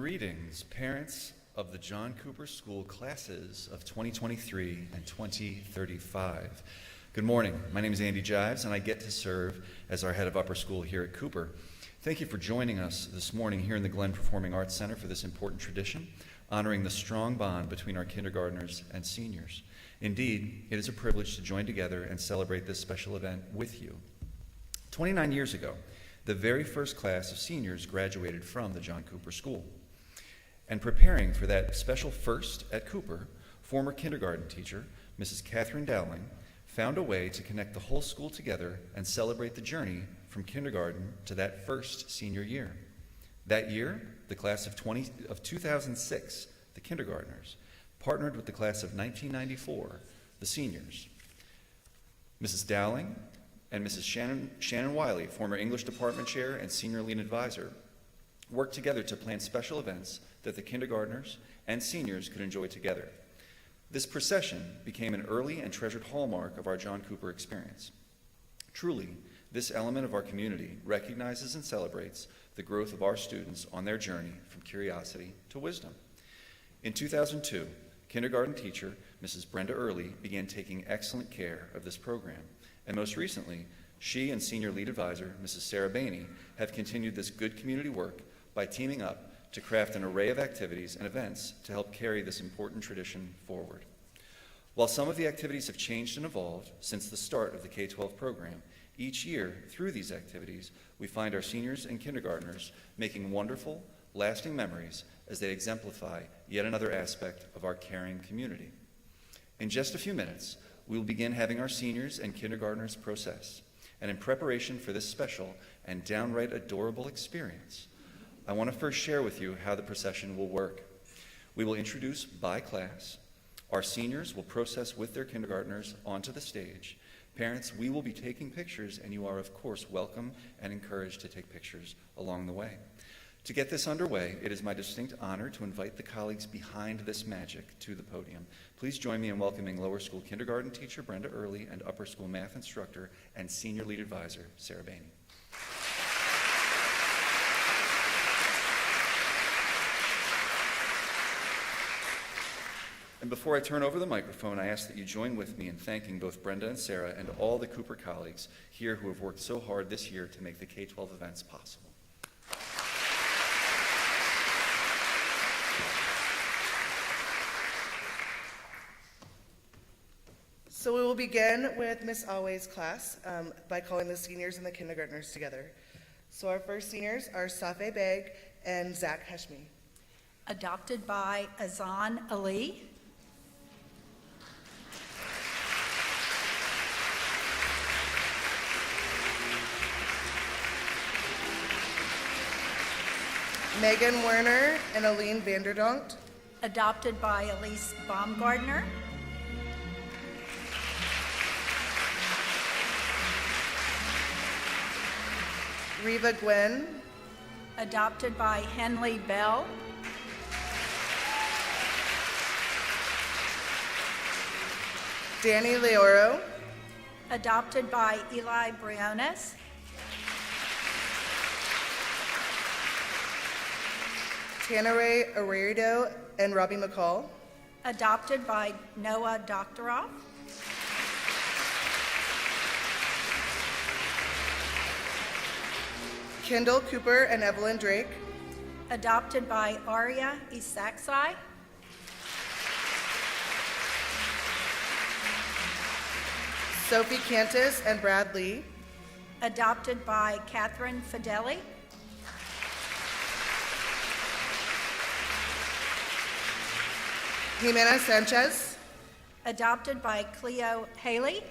Greetings, parents of the John Cooper School classes of 2023 and 2035. Good morning. My name is Andy Jives, and I get to serve as our head of upper school here at Cooper. Thank you for joining us this morning here in the Glenn Performing Arts Center for this important tradition, honoring the strong bond between our kindergartners and seniors. Indeed, it is a privilege to join together and celebrate this special event with you. 29 years ago, the very first class of seniors graduated from the John Cooper School. And preparing for that special first at Cooper, former kindergarten teacher, Mrs. Catherine Dowling, found a way to connect the whole school together and celebrate the journey from kindergarten to that first senior year. That year, the class of 2006, the kindergartners, partnered with the class of 1994, the seniors. Mrs. Dowling and Mrs. Shannon Wiley, former English department chair and senior lead advisor, worked together to plan special events that the kindergartners and seniors could enjoy together. This procession became an early and treasured hallmark of our John Cooper experience. Truly, this element of our community recognizes and celebrates the growth of our students on their journey from curiosity to wisdom. In 2002, kindergarten teacher Mrs. Brenda Early began taking excellent care of this program. And most recently, she and senior lead advisor, Mrs. Sarah Bainey, have continued this good community work by teaming up to craft an array of activities and events to help carry this important tradition forward. While some of the activities have changed and evolved since the start of the K-12 program, each year through these activities, we find our seniors and kindergartners making wonderful, lasting memories as they exemplify yet another aspect of our caring community. In just a few minutes, we will begin having our seniors and kindergartners process. And in preparation for this special and downright adorable experience, I want to first share with you how the procession will work. We will introduce by class. Our seniors will process with their kindergartners onto the stage. Parents, we will be taking pictures, and you are, of course, welcome and encouraged to take pictures along the way. To get this underway, it is my distinct honor to invite the colleagues behind this magic to the podium. Please join me in welcoming lower school kindergarten teacher Brenda Early and upper school math instructor and senior lead advisor Sarah Bainey. And before I turn over the microphone, I ask that you join with me in thanking both Brenda and Sarah and all the Cooper colleagues here who have worked so hard this year to make the K-12 events possible. So we will begin with Miss Alway's class by calling the seniors and the kindergartners together. So our first seniors are Safe Beg and Zach Heshmi. Adopted by Azan Ali. Megan Werner and Aline Vanderdonk. Adopted by Elise Baumgardner. Reva Gwen. Adopted by Henley Bell. Danny Leoro. Adopted by Eli Briones. Tanare Arredo and Robbie McCall. Adopted by Noah Doktoroff. Kendall Cooper and Evelyn Drake. Adopted by Arya Isaksai. Sophie Cantus and Brad Lee. Adopted by Catherine Fideli. Jimena Sanchez. Adopted by Cleo Haley.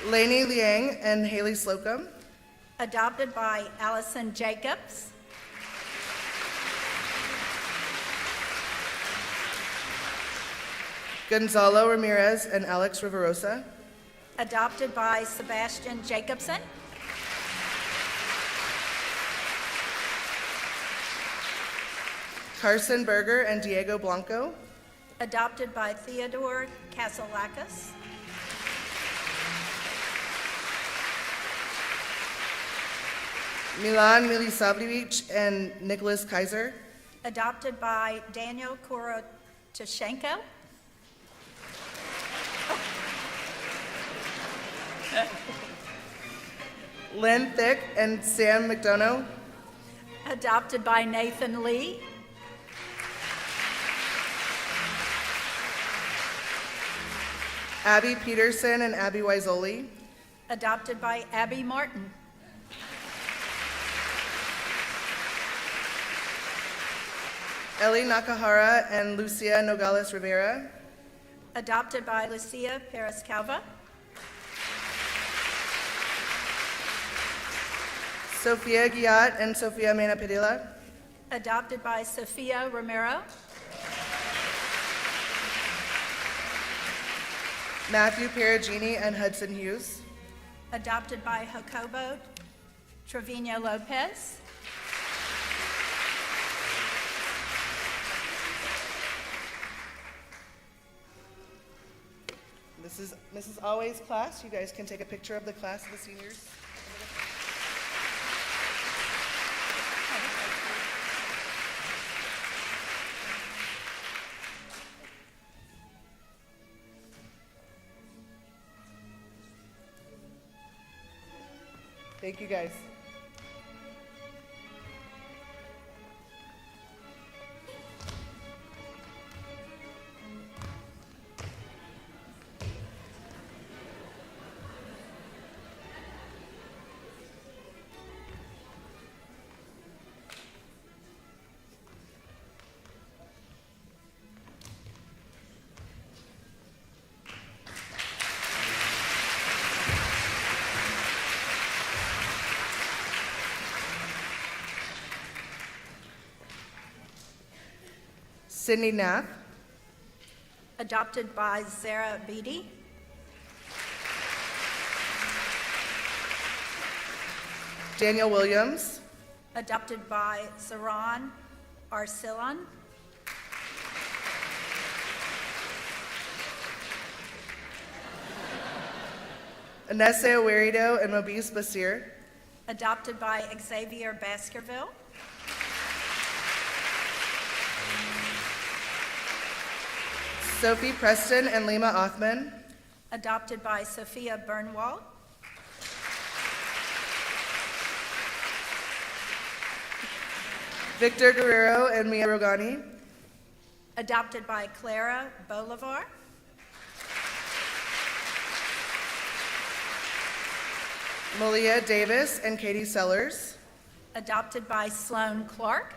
Lainey Liang and Haley Slocum. Adopted by Allison Jacobs. Gonzalo Ramirez and Alex Riverosa. Adopted by Sebastian Jacobson. Carson Berger and Diego Blanco. Adopted by Theodore Kasolakis. Milan Milisavljevic and Nicholas Kaiser. Adopted by Daniel Korotoshenko. Lynn Thick and Sam McDonough. Adopted by Nathan Lee. Abby Peterson and Abby Weisoli. Adopted by Abby Martin. Ellie Nakahara and Lucia Nogales Rivera. Adopted by Lucia Perez Calva. Sofia Guillat and Sofia Mena Padilla. Adopted by Sofia Romero. Matthew Perugini and Hudson Hughes. Adopted by Jacobo Trevino Lopez. This is Mrs. Always class. You guys can take a picture of the class of the seniors. Thank you, guys. Sydney Knapp. Adopted by Zara Beatty. Daniel Williams. Adopted by Zaran Arsilan. Anessa Werido and Mobise Basir. Adopted by Xavier Baskerville. Sophie Preston and Lima Othman. Adopted by Sophia Burnwald. Victor Guerrero and Mia Rogani. Adopted by Clara Bolivar. Malia Davis and Katie Sellers. Adopted by Sloan Clark.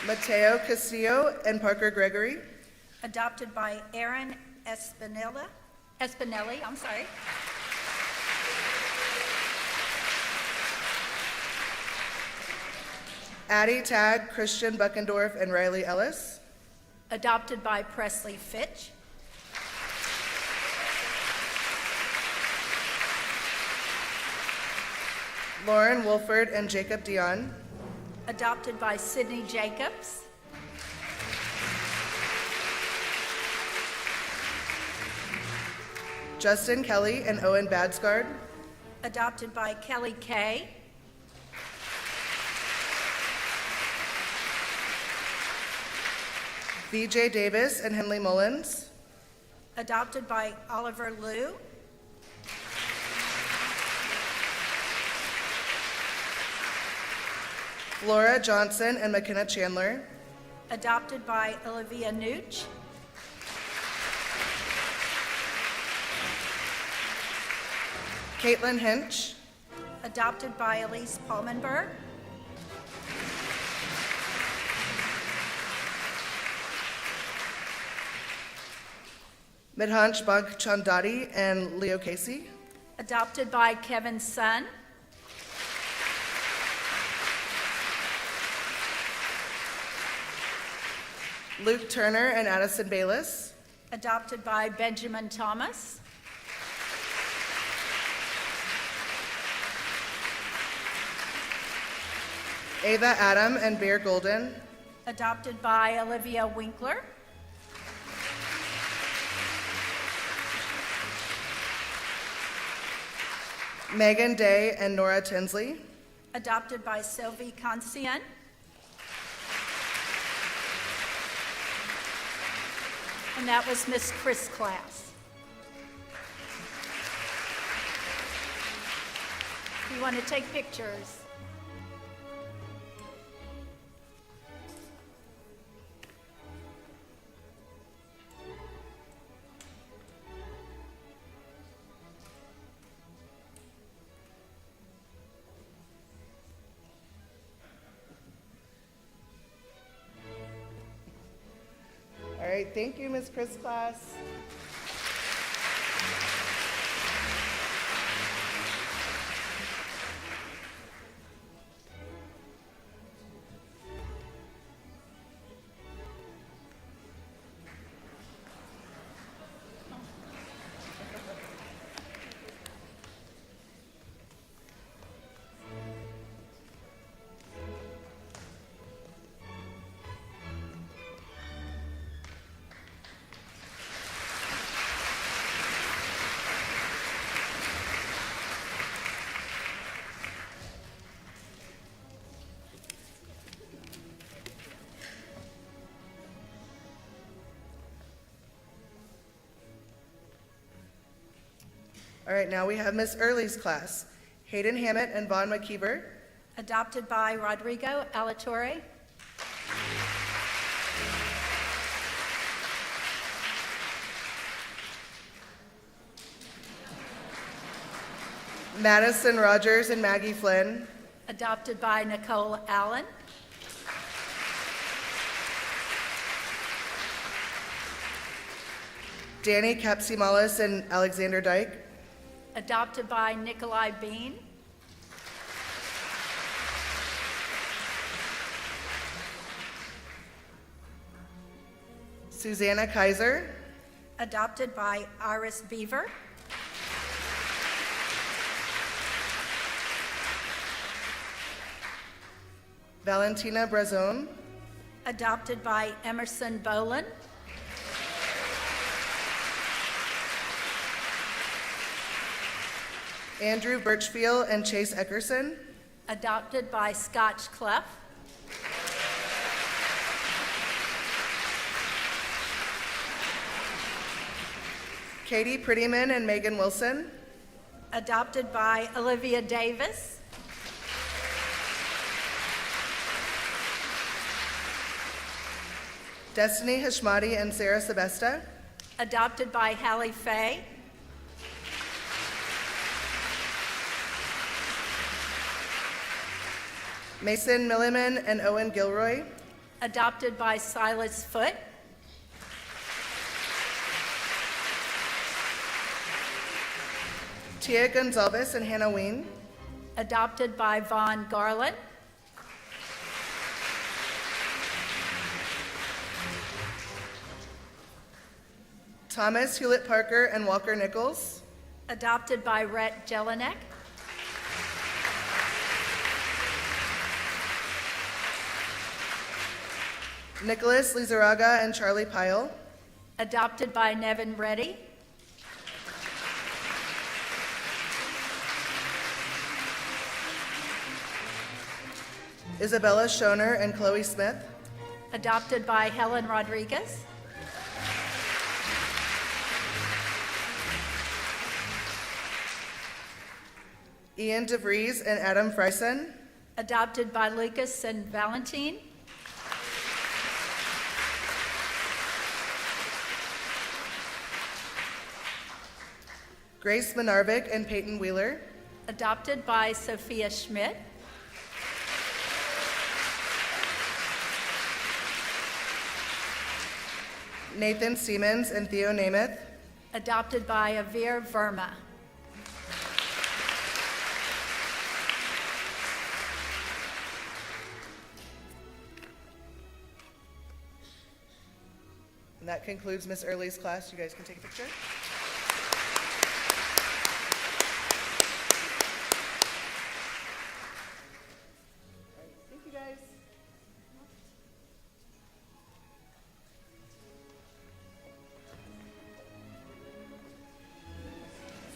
Mateo Castillo and Parker Gregory. Adopted by Aaron Espinelli. I'm sorry. Addie Tag, Christian Buckendorf, and Riley Ellis. Adopted by Presley Fitch. Lauren Wolford and Jacob Dion. Adopted by Sydney Jacobs. Justin Kelly and Owen Badsgard. Adopted by Kelly Kay. VJ Davis and Henley Mullins. Adopted by Oliver Liu. Laura Johnson and McKenna Chandler. Adopted by Olivia Nooch. Caitlin Hinch. Adopted by Elise Palmenberg. Midhanch Bagchandati and Leo Casey. Adopted by Kevin Sun. Luke Turner and Addison Bayless. Adopted by Benjamin Thomas. Ava Adam and Bear Golden. Adopted by Olivia Winkler. Megan Day and Nora Tinsley. Adopted by Sylvie Conscient. And that was Miss Chris' class. You want to take pictures? All right, thank you, Miss Chris' class. All right, now we have Miss Early's class. Hayden Hammett and Vaughn McKeever. Adopted by Rodrigo Alatorre. Madison Rogers and Maggie Flynn. Adopted by Nicole Allen. Danny Kapsimalis and Alexander Dyke. Adopted by Nikolai Bean. Susanna Kaiser. Adopted by Iris Beaver. Valentina Brazone. Adopted by Emerson Boland. Andrew Birchfield and Chase Eckerson. Adopted by Scotch Clef. Katie Prettyman and Megan Wilson. Adopted by Olivia Davis. Destiny Hashmati and Sarah Sebesta. Adopted by Hallie Faye. Mason Milliman and Owen Gilroy. Adopted by Silas Foote. Tia Gonzalez and Hannah Ween. Adopted by Vaughn Garland. Thomas Hewlett Parker and Walker Nichols. Adopted by Rhett Jelinek. Nicholas Lizaraga and Charlie Pyle. Adopted by Nevin Reddy. Isabella Schoner and Chloe Smith. Adopted by Helen Rodriguez. Ian DeVries and Adam Freisen. Adopted by Lucas and Valentine. Grace Menarvik and Peyton Wheeler. Adopted by Sophia Schmidt. Nathan Siemens and Theo Namath. Adopted by Avir Verma. And that concludes Miss Early's class. You guys can take a picture. All right, thank you guys.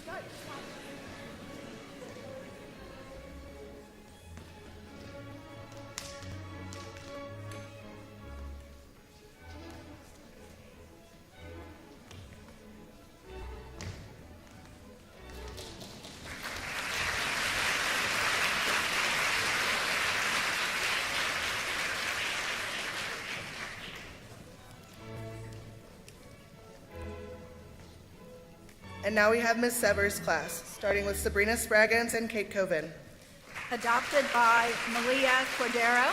Scott. And now we have Ms. Severs' class, starting with Sabrina Spraggins and Kate Coven. Adopted by Malia Cordero.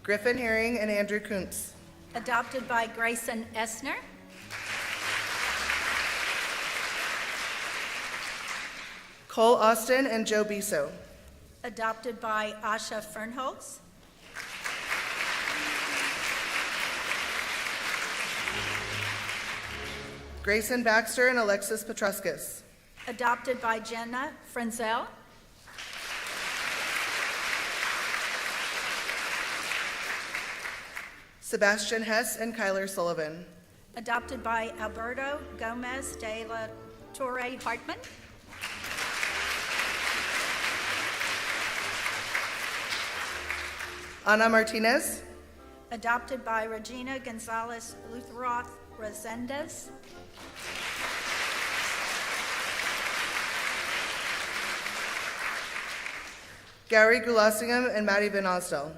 Griffin Herring and Andrew Kuntz. Adopted by Grayson Essner. Cole Austin and Joe Biso. Adopted by Asha Fernholz. Grayson Baxter and Alexis Petruskis. Adopted by Jenna Frenzel. Sebastian Hess and Kyler Sullivan. Adopted by Alberto Gomez de la Torre Hartman. Ana Martinez. Adopted by Regina Gonzalez Lutheroth Resendez. Gary Gulasingham and Maddie Van Osdell.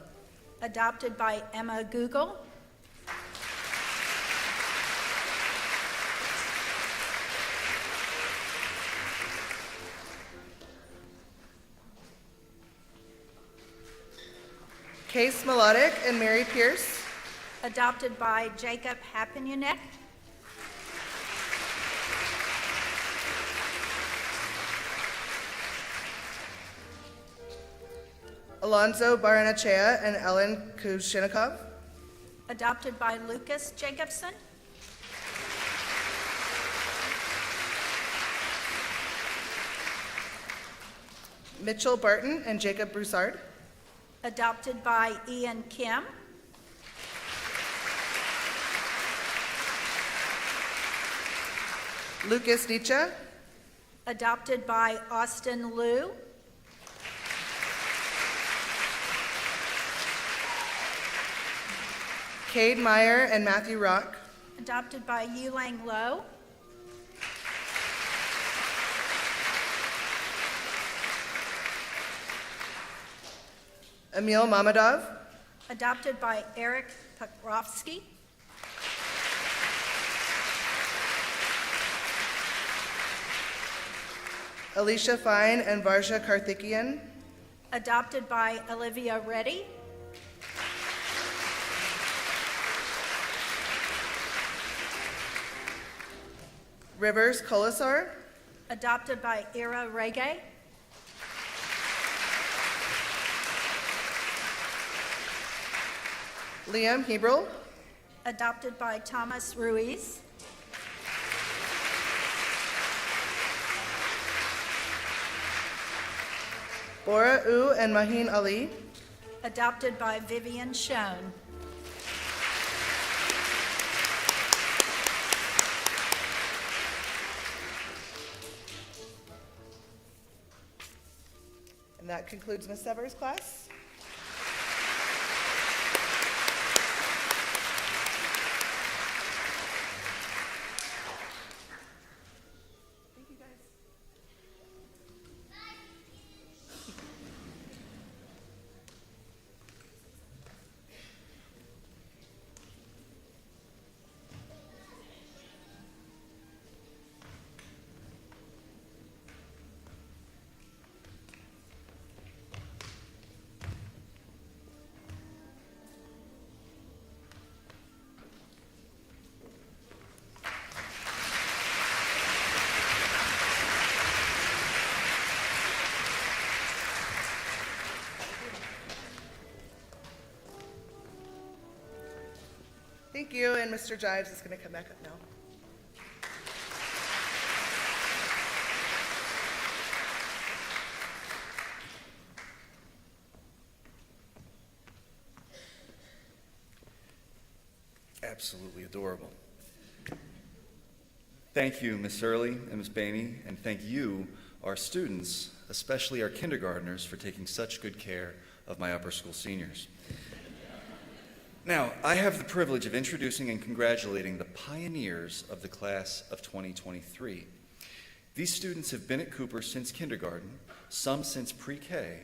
Adopted by Emma Google. Case Melodic and Mary Pierce. Adopted by Jacob Hapenunek. Alonzo Baranachea and Ellen Kushinikov. Adopted by Lucas Jacobson. Mitchell Barton and Jacob Broussard. Adopted by Ian Kim. Lucas Nietzsche. Adopted by Austin Liu. Cade Meyer and Matthew Rock. Adopted by Yulang Lo. Emil Mamadov. Adopted by Eric Pokrovsky. Alicia Fine and Varsha Karthikeyan. Adopted by Olivia Reddy. Rivers Colasar. Adopted by Ira Rege. Liam Hebrel. Adopted by Thomas Ruiz. Bora U and Maheen Ali. Adopted by Vivian Schoen. And that concludes Ms. Severs' class. Thank you, guys. Thank you, and Mr. Jives is going to come back up now. Absolutely adorable. Thank you, Ms. Early and Ms. Bainey, and thank you, our students, especially our kindergartners, for taking such good care of my upper school seniors. Now, I have the privilege of introducing and congratulating the pioneers of the class of 2023. These students have been at Cooper since kindergarten, some since pre-K,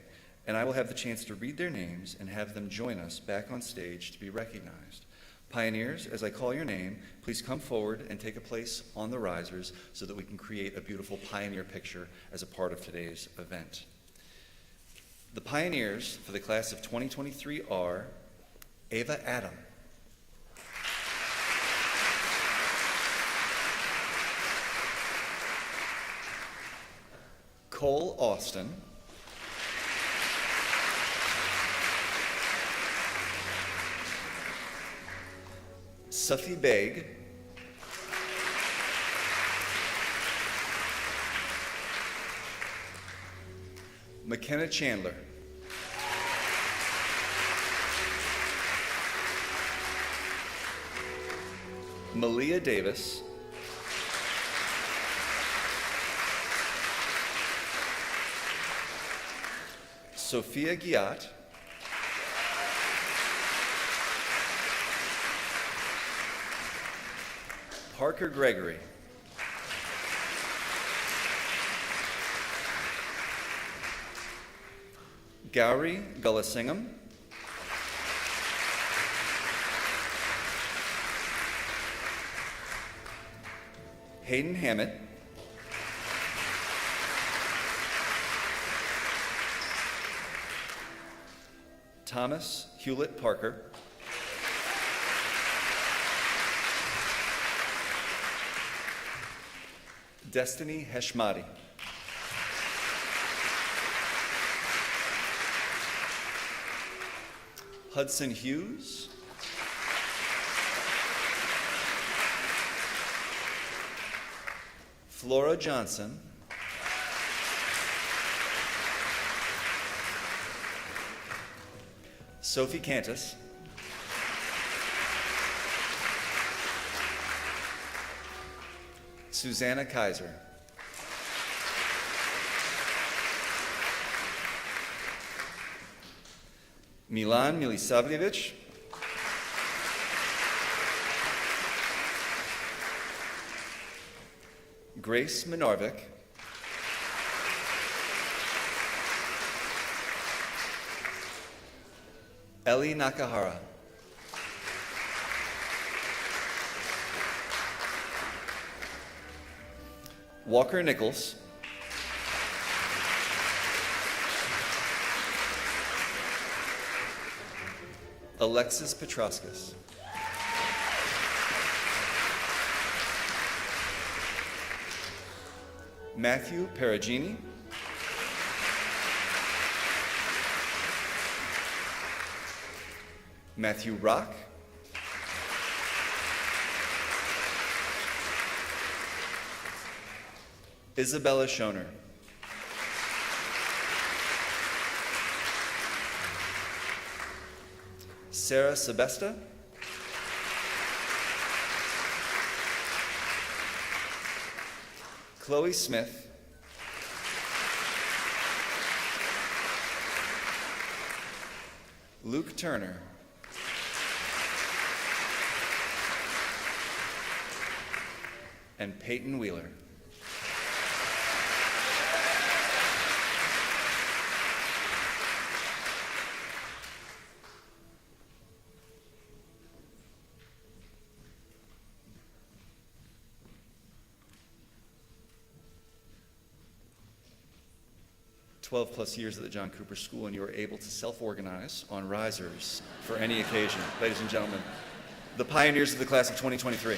and I will have the chance to read their names and have them join us back on stage to be recognized. Pioneers, as I call your name, please come forward and take a place on the risers so that we can create a beautiful pioneer picture as a part of today's event. The pioneers for the class of 2023 are Ava Adam, Cole Austin, Safi Beg, McKenna Chandler, Malia Davis, Sophia Giat, Parker Gregory, Gowri Gulasingham, Hayden Hammett, Thomas Hewlett Parker, Destiny Heshmati, Hudson Hughes, Flora Johnson, Sophie Cantus, Susanna Kaiser, Milan Milisavljevic, Grace Minarvik, Ellie Nakahara, Walker Nichols, Alexis Petroskas, Matthew Peragini, Matthew Rock, Isabella Schoner, Sarah Sebesta, Chloe Smith, Luke Turner, and Peyton Wheeler. +12 years at the John Cooper School, and you are able to self-organize on risers for any occasion. Ladies and gentlemen, the pioneers of the class of 2023.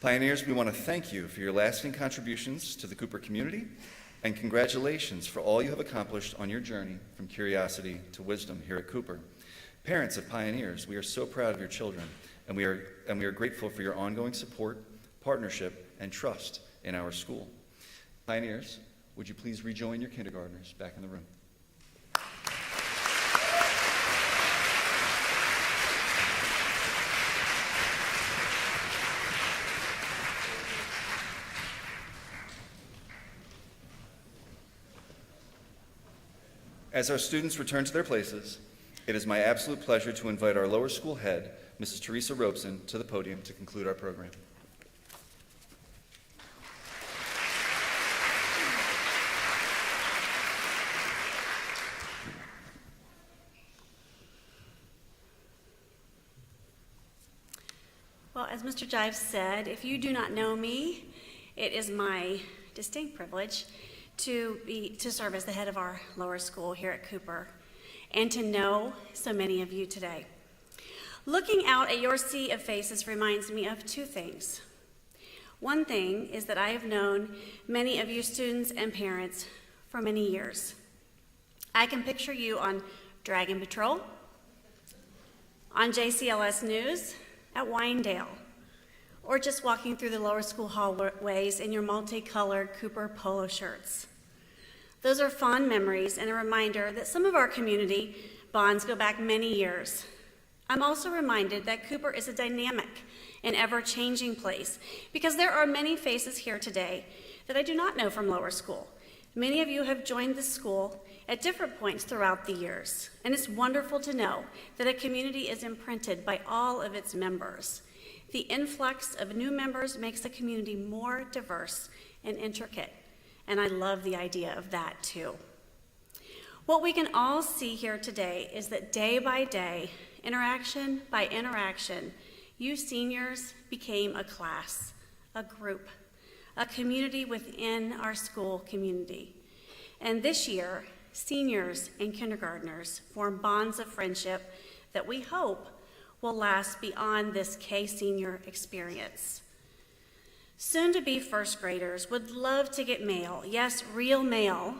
Pioneers, we want to thank you for your lasting contributions to the Cooper community, and congratulations for all you have accomplished on your journey from curiosity to wisdom here at Cooper. Parents of pioneers, we are so proud of your children, and we are grateful for your ongoing support, partnership, and trust in our school. Pioneers, would you please rejoin your kindergartners back in the room? As our students return to their places, It is my absolute pleasure to invite our lower school head, Mrs. Teresa Robeson, to the podium to conclude our program. Well, as Mr. Jives said, if you do not know me, it is my distinct privilege to serve as the head of our lower school here at Cooper and to know so many of you today. Looking out at your sea of faces reminds me of two things. One thing is that I have known many of you students and parents for many years. I can picture you on Dragon Patrol, on JCLS News, at Winedale, or just walking through the lower school hallways in your multicolored Cooper polo shirts. Those are fond memories and a reminder that some of our community bonds go back many years. I'm also reminded that Cooper is a dynamic and ever-changing place because there are many faces here today that I do not know from lower school. Many of you have joined the school at different points throughout the years, and it's wonderful to know that a community is imprinted by all of its members. The influx of new members makes the community more diverse and intricate, and I love the idea of that too. What we can all see here today is that day by day, interaction by interaction, you seniors became a class, a group, a community within our school community. And this year, seniors and kindergartners form bonds of friendship that we hope will last beyond this K-Senior experience. Soon-to-be first graders would love to get mail, yes, real mail,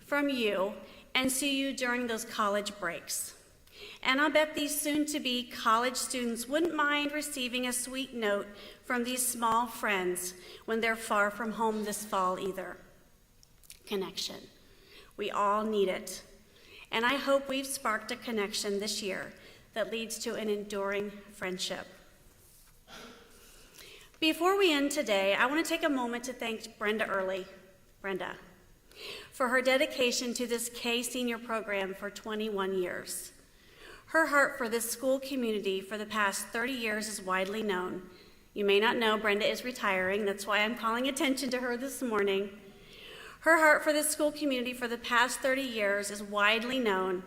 from you and see you during those college breaks. And I'll bet these soon-to-be college students wouldn't mind receiving a sweet note from these small friends when they're far from home this fall either. Connection. We all need it. And I hope we've sparked a connection this year that leads to an enduring friendship. Before we end today, I want to take a moment to thank Brenda Early, for her dedication to this K-Senior program for 21 years. Her heart for this school community for the past 30 years is widely known. You may not know Brenda is retiring, that's why I'm calling attention to her this morning. Her heart for this school community for the past 30 years is widely known,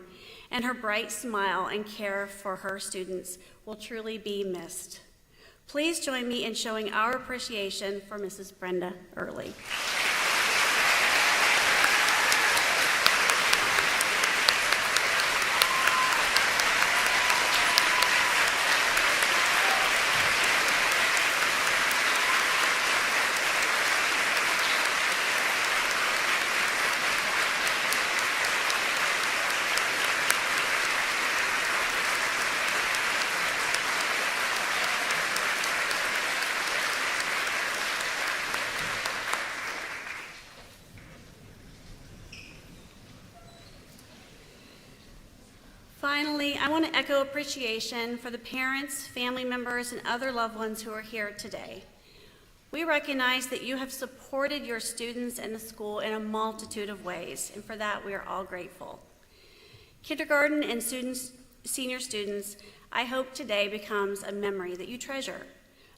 and her bright smile and care for her students will truly be missed. Please join me in showing our appreciation for Mrs. Brenda Early. Finally, I want to echo appreciation for the parents, family members, and other loved ones who are here today. We recognize that you have supported your students and the school in a multitude of ways, and for that we are all grateful. Kindergarten and senior students, I hope today becomes a memory that you treasure,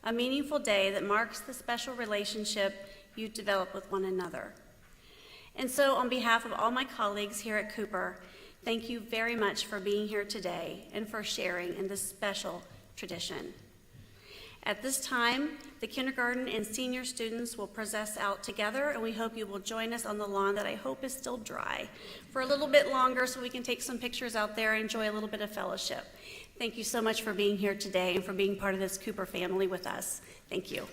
a meaningful day that marks the special relationship you develop with one another. And so on behalf of all my colleagues here at Cooper, thank you very much for being here today and for sharing in this special tradition. At this time, the kindergarten and senior students will process out together, and we hope you will join us on the lawn that I hope is still dry for a little bit longer so we can take some pictures out there and enjoy a little bit of fellowship. Thank you so much for being here today and for being part of this Cooper family with us. Thank you.